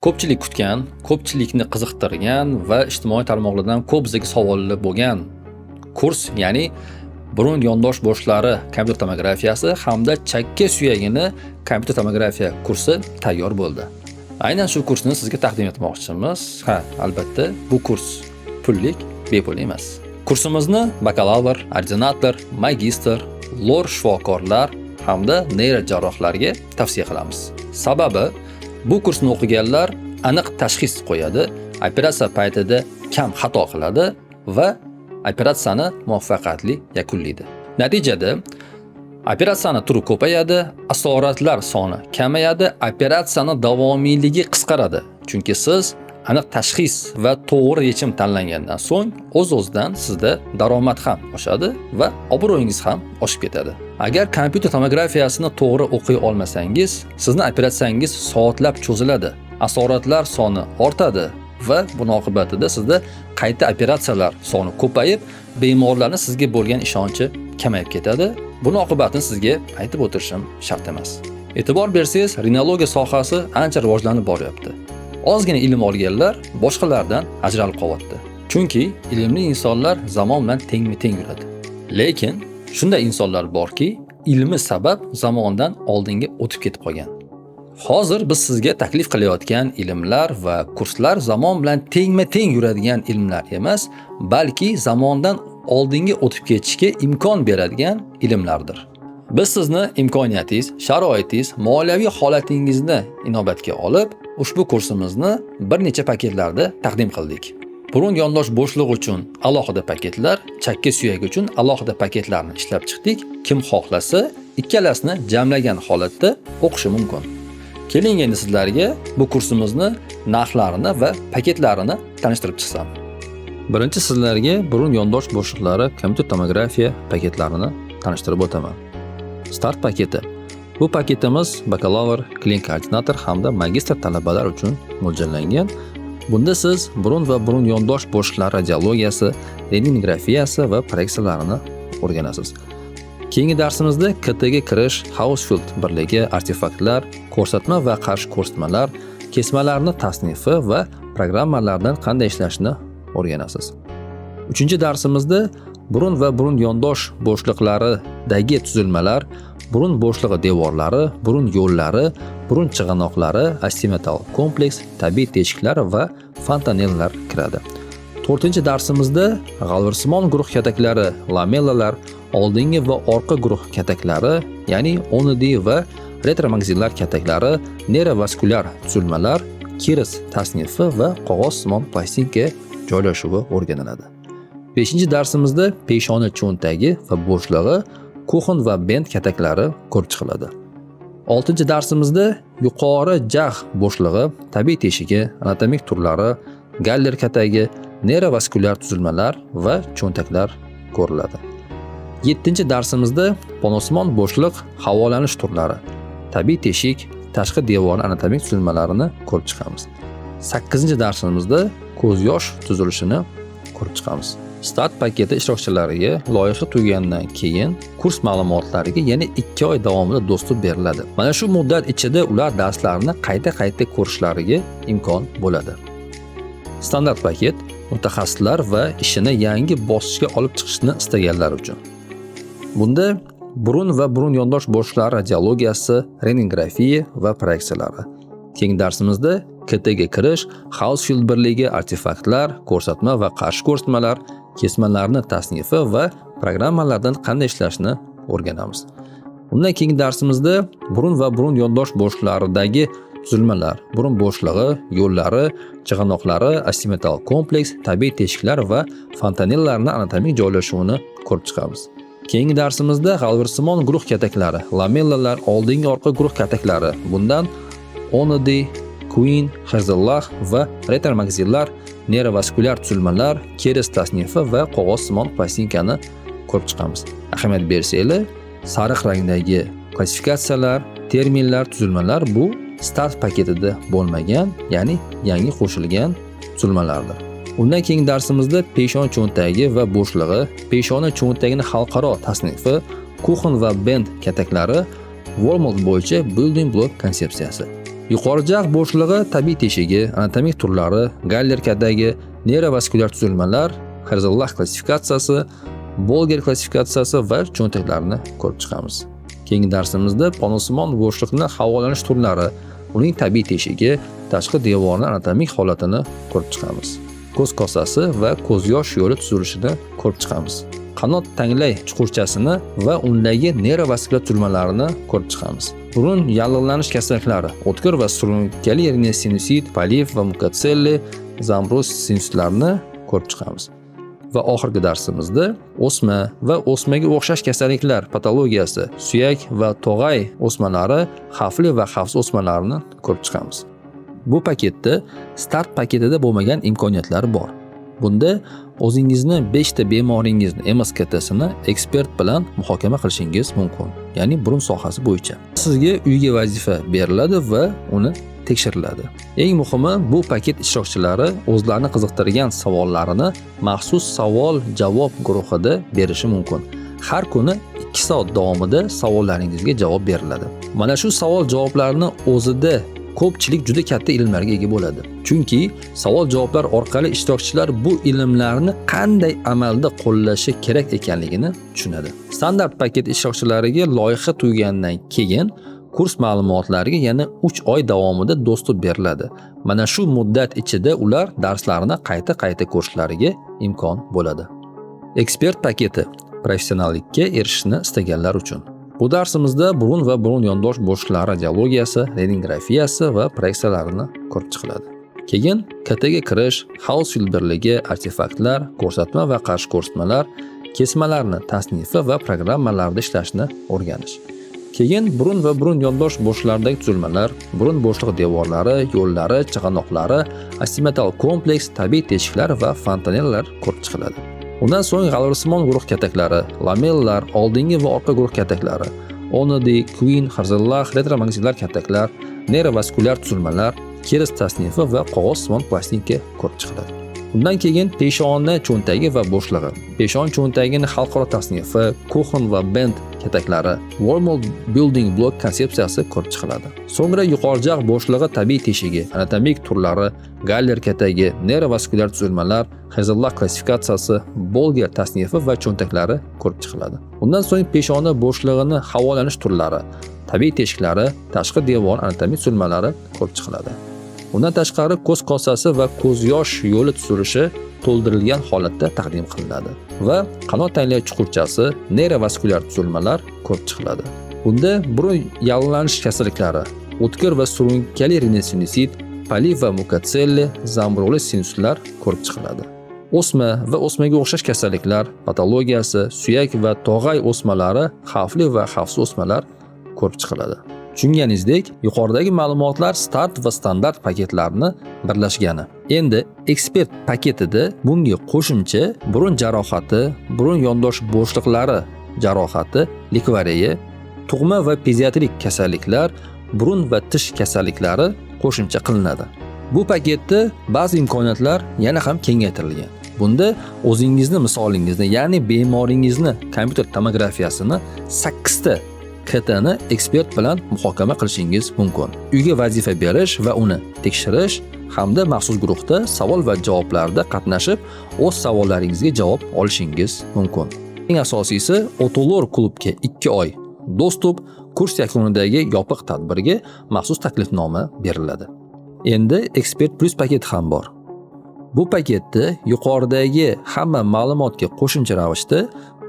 Ko'pchilik kutgan, ko'pchilikni qiziqtirgan va ijtimoiy tarmoqlardan ko'p bizga savollar bo'lgan kurs, ya'ni burun yondosh bo'shlari kompyuter tomografiyasi hamda chakka suyagini kompyuter tomografiya kursi tayyor bo'ldi. Aynan shu kursni sizga taqdim etmoqchimiz. Albatta, bu kurs pullik, bepul emas. Kursimizni bakalavr, ordinator, magistr, lor shifokorlar hamda neyrojarrohlarga tavsiya qilamiz. Sababi, bu kursni o'qiganlar aniq tashxis qo'yadi, operatsiya paytida kam xato qiladi va operatsiyani muvaffaqiyatli yakunlaydi. Natijada operatsiyani turi ko'payadi, asoratlar soni kamayadi, operatsiyani davomiyligi qisqaradi. Chunki siz aniq tashxis va to'g'ri yechim tanlangandan so'ng o'z-o'zidan sizda daromad ham oshadi va obro'yingiz ham oshib ketadi. Agar kompyuter tomografiyasini to'g'ri o'qiy olmasangiz, sizning operatsiyangiz soatlab cho'ziladi, asoratlar soni ortadi va buning oqibatida sizda qayta operatsiyalar soni ko'payib, bemorlarning sizga bo'lgan ishonchi kamayib ketadi. Buning oqibatini sizga aytib o'tirishim shart emas. E'tibor bersangiz, rinologiya sohasi ancha rivojlanib boryapti. Ozgina ilm olganlar boshqalardan ajralib qolyapti. Chunki ilmli insonlar zamon bilan tengma-teng yuradi. Lekin shunday insonlar borki, ilmi sabab zamondan oldinga o'tib ketib qolgan. Hozir biz sizga taklif qilayotgan ilmlar va kurslar zamon bilan tengma-teng yuradigan ilmlar emas, balki zamondan oldinga o'tib ketishga imkon beradigan ilmlardir. Biz sizni imkoniyatingiz, sharoitingiz, moliyaviy holatingizni inobatga olib, ushbu kursimizni bir necha paketlarda taqdim qildik. Burun yondosh bo'shlig'i uchun alohida paketlar, chakka suyagi uchun alohida paketlarni ishlab chiqdik. Kim xohlasa, ikkalasini jamlagan holatda o'qishi mumkin. Keling endi sizlarga bu kursimizni narxlarini va paketlarini tanishtirib chiqsam. Birinchi sizlarga burun yondosh bo'shliqlari kompyuter tomografiya paketlarini tanishtirib o'taman. Start paketi. Bu paketimiz bakalavr, klinik ordinator hamda magistr talabalar uchun mo'ljallangan. Bunda siz burun va burun yondosh bo'shliqlari radiologiyasi, rentgenografiyasi va proyeksiyalarini o'rganasiz. Keyingi darsimizda KTga kirish, Hausfield birligi, artefaktlar, ko'rsatma va qarshi ko'rsatmalar, kesmalarni tasnifi va programmalardan qanday ishlashni o'rganasiz. 3-darsimizda burun va burun yondosh bo'shliqlaridagi tuzilmalar, burun bo'shlig'i devorlari, burun yo'llari, burun chig'anoqlari, astimetal kompleks, tabiiy teshiklar va fontanellar kiradi. 4-darsimizda g'alvirsimon guruh kataklari, lamellalar, oldingi va orqa guruh kataklari, ya'ni onodiy va retromaksillar kataklari, neyrovaskulyar tuzilmalar, kiris tasnifi va qog'ozsimon plastinka joylashuvi o'rganiladi. 5-darsimizda peshona cho'ntagi va bo'shlig'i, Kuxin va bent kataklari ko'rib chiqiladi. 6-darsimizda yuqori jag' bo'shlig'i, tabiiy teshigi, anatomik turlari, galler katagi, neyrovaskulyar tuzilmalar va cho'ntaklar ko'riladi. 7-darsimizda ponosimon bo'shliq, havolanish turlari, tabiiy teshik, tashqi devorning anatomik tuzilmalarini ko'rib chiqamiz. 8-darsimizda ko'z yosh tuzilishini ko'rib chiqamiz. Start paketi ishtirokchilariga loyiha tugagandan keyin kurs ma'lumotlariga yana 2 oy davomida dostуп beriladi. Mana shu muddat ichida ular darslarni qayta ko'rishlariga imkon bo'ladi. Standart paket mutaxassislar va ishini yangi bosqichga olib chiqishni istaganlar uchun. Bunda burun va burun yondosh bo'shliqlari radiologiyasi, rentgenografiya va proyeksiyalari. Keyingi darsimizda KTga kirish, Hausfield birligi, artefaktlar, ko'rsatma va qarshi ko'rsatmalar, kesmalarni tasnifi va programmalardan qanday ishlashni o'rganamiz. Undan keyingi darsimizda burun va burun yondosh bo'shliqlaridagi tuzilmalar, burun bo'shlig'i, yo'llari, chig'anoqlari, astimetal kompleks, tabiiy teshiklar va fontanellarning anatomik joylashuvini ko'rib chiqamiz. Keyingi darsimizda g'alvirsimon guruh kataklari, lamellalar, oldingi orqa guruh kataklari, bundan onodiy, Queen, Herzelach va retromaksillar, neyrovaskulyar tuzilmalar, kiris tasnifi va qog'ozsimon plastinkani ko'rib chiqamiz. Ahamiyat bersanglar, sariq rangdagi klassifikatsiyalar, terminlar, tuzilmalar bu start paketida bo'lmagan, ya'ni yangi qo'shilgan tuzilmalardir. Undan keyingi darsimizda peshona cho'ntagi va bo'shlig'i, peshona cho'ntagining xalqaro tasnifi, Kuxin va bent kataklari, Wormald bo'yicha building block konsepsiyasi. Yuqori jag' bo'shlig'i tabiiy teshigi, anatomik turlari, Gallerkadagi neyrovaskulyar tuzilmalar, Herzog klassifikatsiyasi, Bolger klassifikatsiyasi va cho'ntaklarni ko'rib chiqamiz. Keyingi darsimizda panosimon bo'shliqni havolanish turlari, uning tabiiy teshigi, tashqi devorning anatomik holatini ko'rib chiqamiz. Ko'z kosasi va ko'z yosh yo'li tuzilishini ko'rib chiqamiz. Qanot tanglay chuqurchasini va undagi neyrovaskulyar tuzilmalarini ko'rib chiqamiz. Burun yallig'lanish kasalliklari, o'tkir va surunkali rinosinusit, polif va mukotselli, zambroz sinusitlarini ko'rib chiqamiz. Va oxirgi darsimizda o'sma va o'smaga o'xshash kasalliklar patologiyasi, suyak va tog'ay o'smalari, xavfli va xavfsiz o'smalarni ko'rib chiqamiz. Bu paketda start paketida bo'lmagan imkoniyatlar bor. Bunda o'zingizni 5 ta bemoringizni MSKTsini ekspert bilan muhokama qilishingiz mumkin, ya'ni burun sohasi bo'yicha. Sizga uyga vazifa beriladi va uni tekshiriladi. Eng muhimi, bu paket ishtirokchilari o'zlarini qiziqtirgan savollarini maxsus savol-javob guruhida berishi mumkin. Har kuni 2 soat davomida savollaringizga javob beriladi. Mana shu savol-javoblarni o'zida ko'pchilik juda katta ilmlarga ega bo'ladi. Chunki savol-javoblar orqali ishtirokchilar bu ilmlarni qanday amalda qo'llashi kerak ekanligini tushunadi. Standart paket ishtirokchilariga loyiha tugagandan keyin kurs ma'lumotlariga yana 3 oy davomida dostуп beriladi. Mana shu muddat ichida ular darslarini qayta ko'rishlariga imkon bo'ladi. Ekspert paketi professionallikka erishishni istaganlar uchun. Bu darsimizda burun va burun yondosh bo'shliqlari radiologiyasi, rentgenografiyasi va proyeksiyalarini ko'rib chiqiladi. Keyin KTga kirish, Hausfild birligi, artefaktlar, ko'rsatma va qarshi ko'rsatmalar, kesmalarni tasnifi va programmalarda ishlashni o'rganish. Keyin burun va burun yondosh bo'shliqlaridagi tuzilmalar, burun bo'shliq devorlari, yo'llari, chig'anoqlari, astimetal kompleks, tabiiy teshiklar va fontanellalar ko'rib chiqiladi. Undan so'ng g'alvirasimon guruh kataklari, lamellalar, oldingi va orqa guruh kataklari, Onodi, Queen, Herzog, retromagnitlar kataklar, neyrovaskulyar tuzilmalar, keris tasnifi va qog'ozsimon plastinka ko'rib chiqiladi. Undan keyin peshona cho'ntagi va bo'shlig'i, peshon cho'ntagining xalqaro tasnifi, Kuchen va Bend kataklari, Wormhole building block konsepsiyasi ko'rib chiqiladi. So'ngra yuqori jag' bo'shlig'i tabiiy teshigi, anatomik turlari, Galler katagi, neyrovaskulyar tuzilmalar, Herzog klassifikatsiyasi, Bolger tasnifi va cho'ntaklari ko'rib chiqiladi. Undan so'ng peshona bo'shlig'ining havolanish turlari, tabiiy teshiklari, tashqi devor anatomik tuzilmalari ko'rib chiqiladi. Undan tashqari ko'z kosasi va ko'z yosh yo'li tuzilishi to'ldirilgan holatda taqdim qilinadi va qanot tanglay chuqurchasi, neyrovaskulyar tuzilmalar ko'rib chiqiladi. Bunda burun yallig'lanish kasalliklari, o'tkir va surunkali rinosinusit, polif va mukotselli, zamburug'li sinusitlar ko'rib chiqiladi. O'sma va o'smaga o'xshash kasalliklar patologiyasi, suyak va tog'ay o'smalari, xavfli va xavfsiz o'smalar ko'rib chiqiladi. Tushunganingizdek, yuqoridagi ma'lumotlar start va standart paketlarni birlashgani. Endi ekspert paketida bunga qo'shimcha burun jarohati, burun yondosh bo'shliqlari jarohati, likvareya, tug'ma va pediatrik kasalliklar, burun va tish kasalliklari qo'shimcha qilinadi. Bu paketda ba'zi imkoniyatlar yana ham kengaytirilgan. Bunda o'zingizni misolingizni, ya'ni bemoringizni kompyuter tomografiyasini 8 ta KTni ekspert bilan muhokama qilishingiz mumkin. Uyga vazifa berish va uni tekshirish hamda maxsus guruhda savol va javoblarda qatnashib, o'z savollaringizga javob olishingiz mumkin. Eng asosiysi, Otolor klubga 2 oy dostуп kurs yakunidagi yopiq tadbirga maxsus taklifnoma beriladi. Endi ekspert plus paketi ham bor. Bu paketda yuqoridagi hamma ma'lumotga qo'shimcha ravishda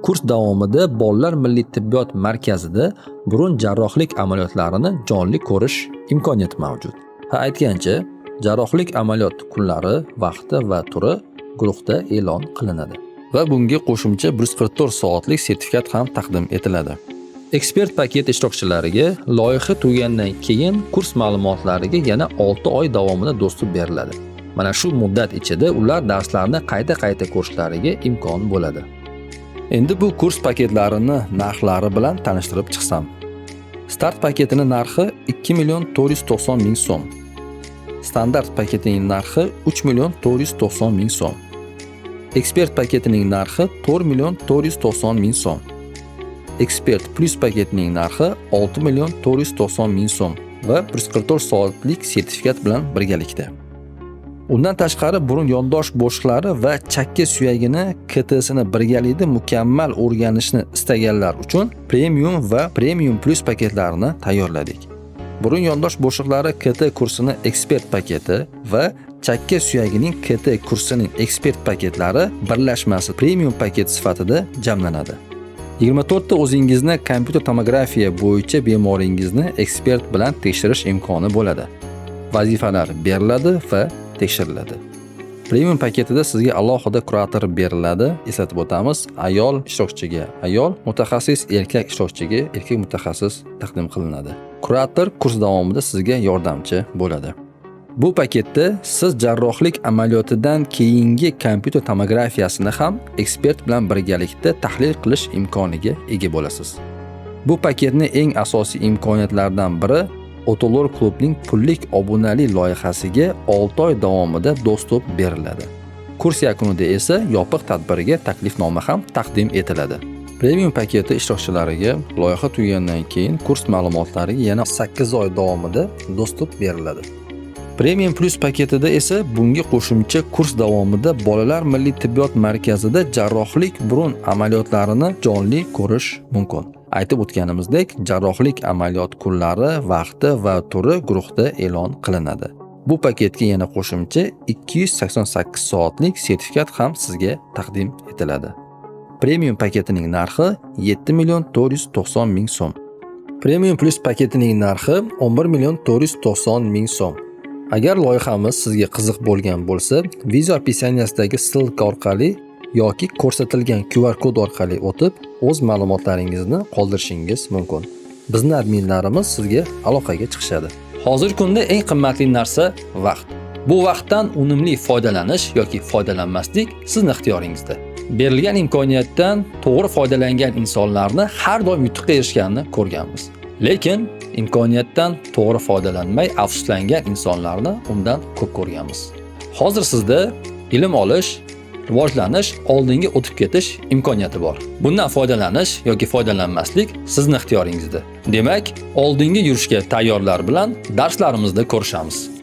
kurs davomida Bolalar milliy tibbiyot markazida burun jarrohlik amaliyotlarini jonli ko'rish imkoniyati mavjud. Aytgancha, jarrohlik amaliyot kunlari, vaqti va turi guruhda e'lon qilinadi va bunga qo'shimcha 144 soatlik sertifikat ham taqdim etiladi. Ekspert paket ishtirokchilariga loyiha tugagandan keyin kurs ma'lumotlariga yana 6 oy davomida dostуп beriladi. Mana shu muddat ichida ular darslarni qayta ko'rishlariga imkon bo'ladi. Endi bu kurs paketlarini narxlari bilan tanishtirib chiqsam. Start paketining narxi 2.490.000 so'm. Standart paketining narxi 3.490.000 so'm. Ekspert paketining narxi 4.490.000 so'm. Ekspert plus paketining narxi 6.490.000 so'm. va 144 soatlik sertifikat bilan birgalikda. Undan tashqari burun yondosh bo'shliqlari va chakka suyagini KTsini birgalikda mukammal o'rganishni istaganlar uchun Premium va Premium Plus paketlarini tayyorladik. Burun yondosh bo'shliqlari KT kursini ekspert paketi va chakka suyagining KT kursining ekspert paketlari birlashmasi Premium paket sifatida jamlanadi. 24 ta o'zingizni kompyuter tomografiya bo'yicha bemoringizni ekspert bilan tekshirish imkoni bo'ladi. Vazifalar beriladi va tekshiriladi. Premium paketida sizga alohida kurator beriladi. Eslatib o'tamiz, ayol ishtirokchiga ayol, mutaxassis erkak ishtirokchiga erkak mutaxassis taqdim qilinadi. Kurator kurs davomida sizga yordamchi bo'ladi. Bu paketda siz jarrohlik amaliyotidan keyingi kompyuter tomografiyasini ham ekspert bilan birgalikda tahlil qilish imkoniga ega bo'lasiz. Bu paketning eng asosiy imkoniyatlaridan biri Otolor klubning pullik obunalik loyihasiga 6 oy davomida dostуп beriladi. Kurs yakunida esa yopiq tadbirga taklifnoma ham taqdim etiladi. Premium paketi ishtirokchilariga loyiha tugagandan keyin kurs ma'lumotlariga yana 8 oy davomida dostуп beriladi. Premium Plus paketida esa bunga qo'shimcha kurs davomida Bolalar Milliy tibbiyot markazida jarrohlik burun amaliyotlarini jonli ko'rish mumkin. Aytib o'tganimizdek, jarrohlik amaliyot kunlari, vaqti va turi guruhda e'lon qilinadi. Bu paketga yana qo'shimcha 288 soatlik sertifikat ham sizga taqdim etiladi. Premium paketining narxi 7.490.000 so'm. Premium Plus paketining narxi 11.490.000 so'm. Agar loyihamiz sizga qiziq bo'lgan bo'lsa, video opisiyasidagi ssilka orqali yoki ko'rsatilgan QR kod orqali o'tib, o'z ma'lumotlaringizni qoldirishingiz mumkin. Bizning adminlarimiz sizga aloqaga chiqishadi. Hozirgi kunda eng qimmatli narsa vaqt. Bu vaqtdan unumli foydalanish yoki foydalanmaslik sizning ixtiyoringizda. Berilgan imkoniyatdan to'g'ri foydalangan insonlarni har doim yutuqqa erishganini ko'rganmiz. Lekin imkoniyatdan to'g'ri foydalanmay afsuslangan insonlarni undan ko'p ko'rganmiz. Hozir sizda ilm olish, rivojlanish, oldinga o'tib ketish imkoniyati bor. Bundan foydalanish yoki foydalanmaslik sizning ixtiyoringizda. Demak, oldinga yurishga tayyorlar bilan darslarimizda ko'rishamiz.